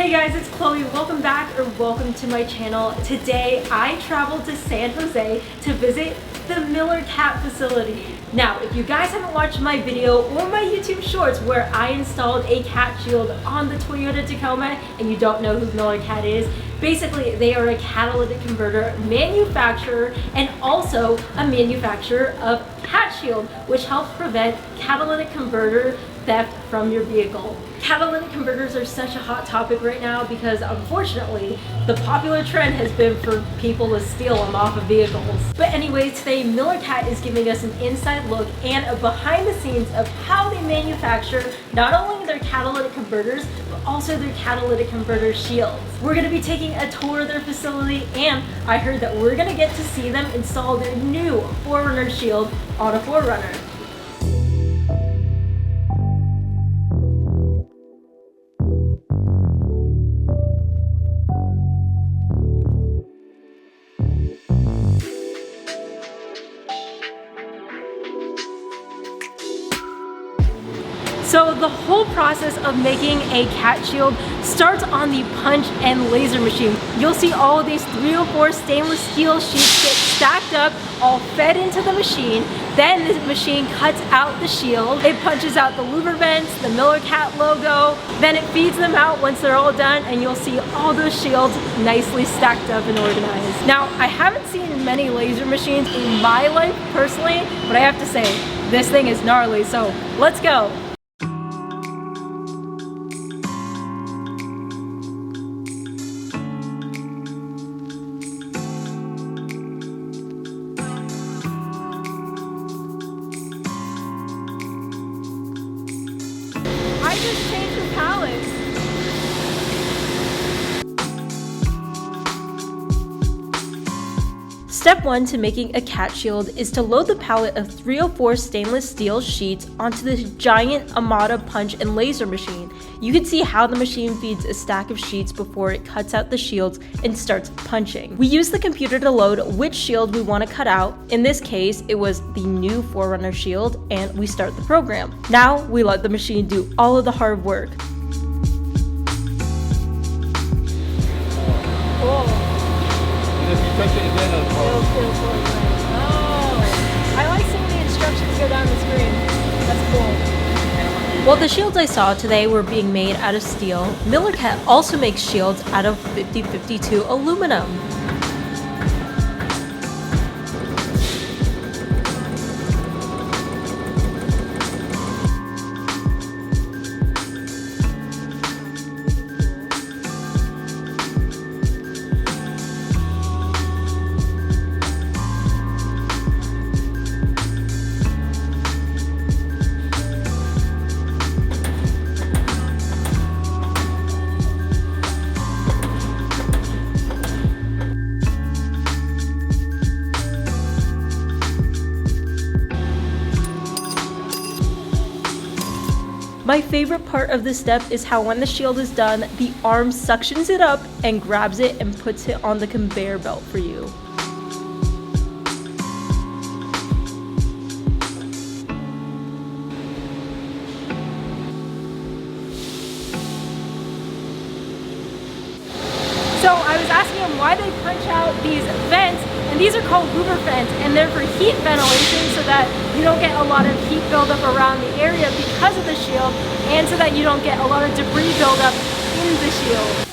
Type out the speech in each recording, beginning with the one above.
Hey guys, it's Chloe. Welcome back or welcome to my channel. Today I traveled to San Jose to visit the Miller Cat facility. Now, if you guys haven't watched my video or my YouTube shorts where I installed a cat shield on the Toyota Tacoma and you don't know who Miller Cat is, basically they are a catalytic converter manufacturer and also a manufacturer of cat shield, which helps prevent catalytic converter theft from your vehicle. Catalytic converters are such a hot topic right now because unfortunately the popular trend has been for people to steal them off of vehicles. But anyway, today Miller Cat is giving us an inside look and a behind the scenes of how they manufacture not only their catalytic converters but also their catalytic converter shields. We're going to be taking a tour of their facility and I heard that we're going to get to see them install their new 4Runner shield on a 4Runner. So the whole process of making a cat shield starts on the punch and laser machine. You'll see all of these 304 stainless steel sheets get stacked up, all fed into the machine. Then the machine cuts out the shield. It punches out the louver vents, the Miller Cat logo. Then it feeds them out once they're all done and you'll see all those shields nicely stacked up and organized. Now, I haven't seen many laser machines in my life personally, but I have to say, this thing is gnarly, so let's go. I just changed the palette. Step 1 to making a cat shield is to load the pallet of 304 stainless steel sheets onto this giant Amada punch and laser machine. You can see how the machine feeds a stack of sheets before it cuts out the shields and starts punching. We use the computer to load which shield we want to cut out. In this case, it was the new 4Runner shield, and we start the program. Now, we let the machine do all of the hard work. I like seeing the instructions go down the screen. That's cool. Well, the shields I saw today were being made out of steel. Miller Cat also makes shields out of 5052 aluminum. My favorite part of this step is how when the shield is done, the arm suctions it up and grabs it and puts it on the conveyor belt for you. So I was asking him why they punch out these vents, and these are called louver vents, and they're for heat ventilation so that you don't get a lot of heat buildup around the area because of the shield, and so that you don't get a lot of debris buildup in the shield.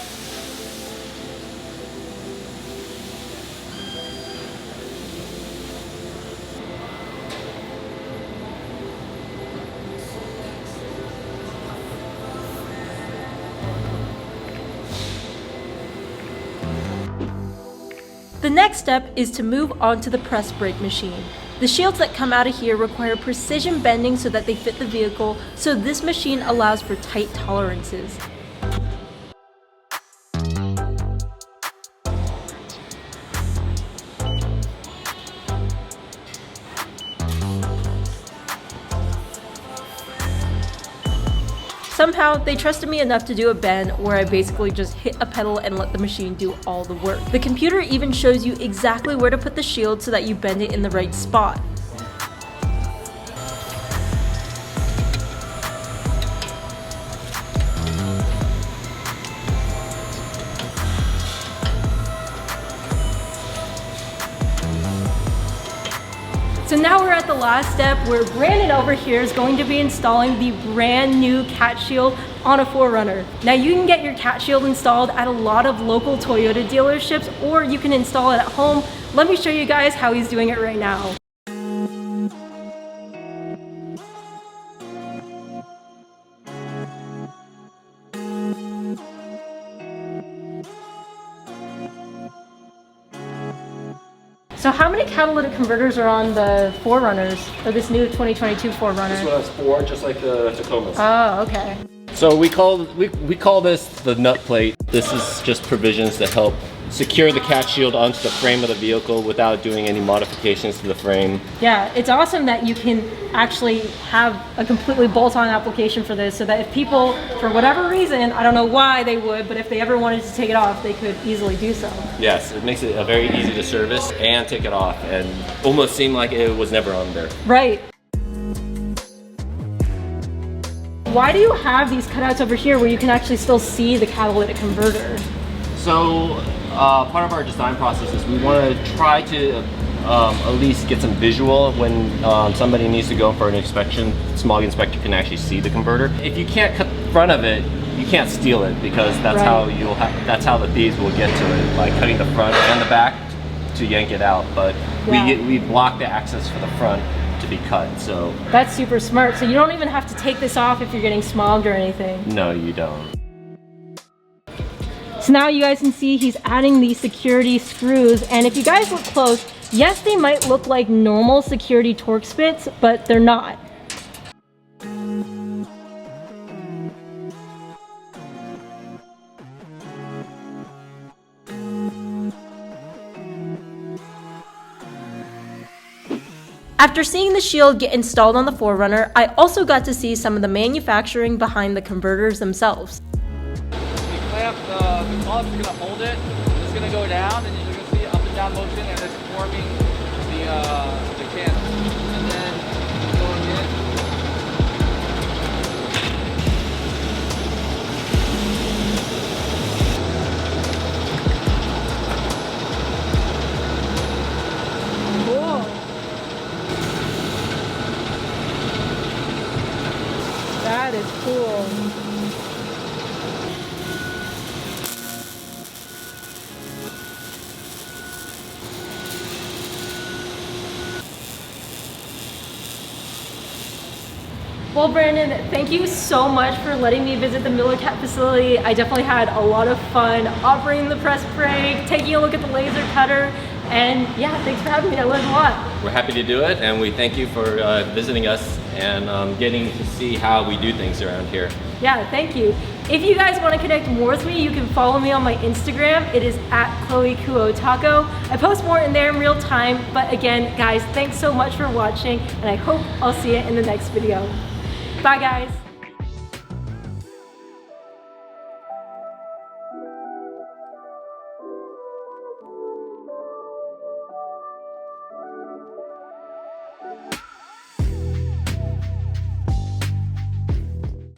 The next step is to move on to the press brake machine. The shields that come out of here require precision bending so that they fit the vehicle, so this machine allows for tight tolerances. Somehow, they trusted me enough to do a bend where I basically just hit a pedal and let the machine do all the work. The computer even shows you exactly where to put the shield so that you bend it in the right spot. So now we're at the last step where Brandon over here is going to be installing the brand new cat shield on a 4Runner. Now you can get your cat shield installed at a lot of local Toyota dealerships, or you can install it at home. Let me show you guys how he's doing it right now. So how many catalytic converters are on the 4Runners, or this new 2022 4Runner? This one has 4, just like the Tacomas. Oh, okay. So we call this the nut plate. This is just provisions to help secure the cat shield onto the frame of the vehicle without doing any modifications to the frame. Yeah, it's awesome that you can actually have a completely bolt-on application for this, so that if people, for whatever reason, I don't know why they would, but if they ever wanted to take it off, they could easily do so. Yes, it makes it a very easy to service and take it off, and almost seem like it was never on there. Right. Why do you have these cutouts over here where you can actually still see the catalytic converter? So part of our design process is we want to try to at least get some visual when somebody needs to go for an inspection. Smog inspector can actually see the converter. If you can't cut the front of it, you can't steal it, because that's right. That's how the thieves will get to it, by cutting the front and the back to yank it out. But yeah. we block the access for the front to be cut. So that's super smart. So you don't even have to take this off if you're getting smogged or anything. No, you don't. So now you guys can see he's adding these security screws, and if you guys look close, yes, they might look like normal security torque spits, but they're not. After seeing the shield get installed on the 4Runner, I also got to see some of the manufacturing behind the converters themselves. The clubs are going to hold it, it's going to go down, and you're going to see up and down motion, and it's forming the channel. And then going in. Cool. That is cool. Well, Brandon, thank you so much for letting me visit the Miller Cat facility. I definitely had a lot of fun operating the press brake, taking a look at the laser cutter, and yeah, thanks for having me. I learned a lot. We're happy to do it, and we thank you for visiting us and getting to see how we do things around here. Yeah, thank you. If you guys want to connect more with me, you can follow me on my Instagram. It is at ChloeKuoTaco. I post more in there in real time, but again, guys, thanks so much for watching, and I hope I'll see you in the next video. Bye, guys.